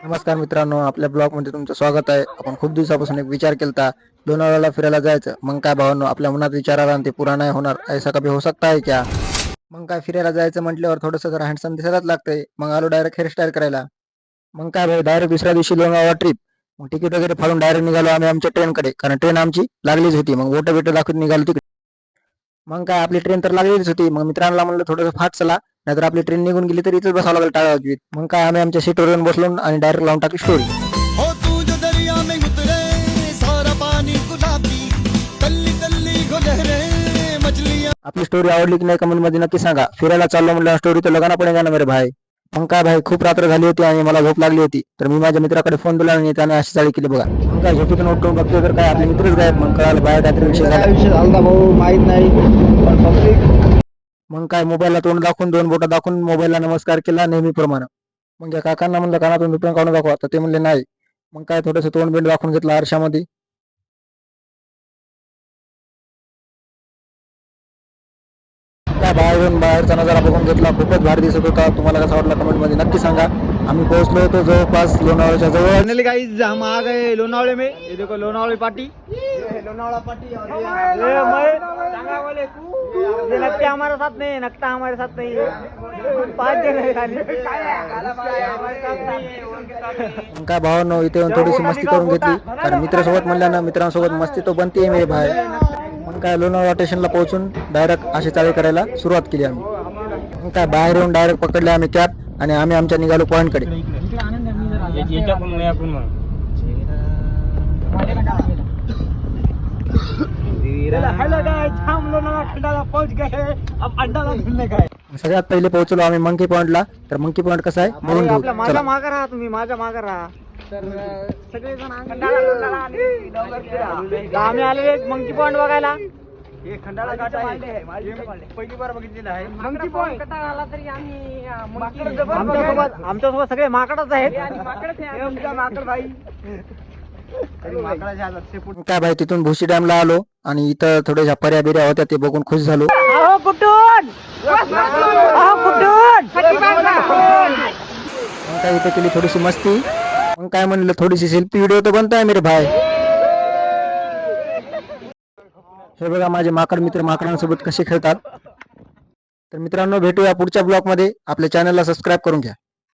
नमस्कार मित्रांनो, आपल्या ब्लॉग मध्ये तुमचं स्वागत आहे. आपण खूप दिवसापासून एक विचार केलता लोणावळ्याला फिरायला जायचं. मग काय भावांनो, आपल्या मनात विचार आला आणि ते पुरा नाही होणार, ऐसा कभी हो सकता है क्या? मग काय फिरायला जायचं म्हटल्यावर थोडंसं जरा हँडसम दिसायलाच लागतंय. मग आलो डायरेक्ट हेअरस्टाईल करायला. मग काय भाई, डायरेक्ट दुसऱ्या दिवशी लोणावळा ट्रिप. मग तिकीट वगैरे फाडून डायरेक्ट निघालो आम्ही आमच्या ट्रेनकडे, कारण ट्रेन आमची लागलीच होती. मग बोटं बिटं दाखवून निघालो तिकडे. मग काय आपली ट्रेन तर लागलीच होती. मग मित्रांना म्हणलं थोडंसं फाट चला, नाहीतर आपली ट्रेन निघून गेली तर इथेच बसावं लागेल टाळा. मग काय आम्ही आमच्या सीटवर येऊन बसलो आणि डायरेक्ट लावून टाकली स्टोरी. हो तू जो दरिया में उतरे सारा पानी गुलाबी कल्ली कल्ली गुलहरे मछलियां. आपली स्टोरी आवडली की नाही कमेंट मध्ये नक्की सांगा. फिरायला चाललो म्हटलं स्टोरी तर लगाना पडेगा ना मेरे भाई. मग काय भाई, खूप रात्र झाली होती आणि मला झोप लागली होती, तर मी माझ्या मित्राकडे फोन दिला आणि त्याने अशी चाळी केली बघा. मग काय झोपेतून उठून बघतोय तर काय आपले मित्रच गायब. मग कळालं बाहेर काहीतरी विषय झाला. झाला भाऊ माहित नाही पण पब्लिक मग काय मोबाईलला तोंड दाखवून 2 बोटं दाखवून मोबाईलला नमस्कार केला नेहमीप्रमाणे. मग या काकांना म्हणलं कानातून दुपण काढून दाखवा, तर ते म्हणले नाही. मग काय थोडंसं तोंड बिंड दाखवून घेतलं आरशामध्ये. त्या बाहेरचा नजारा बघून घेतला, खूपच भारी दिसत होता. तुम्हाला कसा वाटला कमेंट मध्ये नक्की सांगा. आम्ही पोहोचलो होतो जवळपास लोणावळ्याच्या जवळ. फाइनली गाइस हम आ गए लोनावले में। ये देखो लोनावले पार्टी, लोनावला पार्टी। और ये नक्ता हमारे साथ नहीं है, नक्ता हमारे साथ नहीं है। 5 जण है खाली। मग काय भावांनो, इथे येऊन थोडीशी मस्ती करून घेतली, कारण मित्रासोबत म्हणल्यानं मित्रांसोबत मस्ती तो बनते मेरे भाई. मग काय लोणावळा स्टेशनला पोहोचून डायरेक्ट अशी चाळी करायला सुरुवात केली आम्ही. मग काय बाहेर येऊन डायरेक्ट पकडले आम्ही कॅब आणि आम्ही आमच्या निघालो पॉईंटकडे. हेलो गाइस, हम लोनावला खंडाला पहुंच गए। अब अड्डा घूमने का है। सगळ्यात पहिले पोहोचलो आम्ही मंकी पॉईंटला. तर मंकी पॉईंट कसं आहे बघून घेऊ. आपल्या माझ्या चला. मागं राहा तुम्ही, माझ्या मागं राहा. तर सगळेजण खंडाळा लोणावळा आणि आम्ही आलेले मंकी पॉईंट बघायला. हे खंडाळा घाट आहे, पहिली बार बघितलेला आहे मंकी पॉईंट. आमच्यासोबत सगळे माकडच आहेत. माकड भाई. मग काय भाई, तिथून भुशी डॅमला आलो आणि इथं थोड्याशा पर्या बिऱ्या होत्या, ते बघून खुश झालो. अहो कुठून, अहो कुठून. मग काय इथं केली थोडीशी मस्ती. मग काय म्हणलं थोडीशी सेल्फी व्हिडिओ तर बनताय मेरे भाई. हे बघा माझे माकड मित्र माकडांसोबत कसे खेळतात. तर मित्रांनो, भेटूया पुढच्या ब्लॉग मध्ये. आपल्या चॅनलला सबस्क्राईब करून घ्या.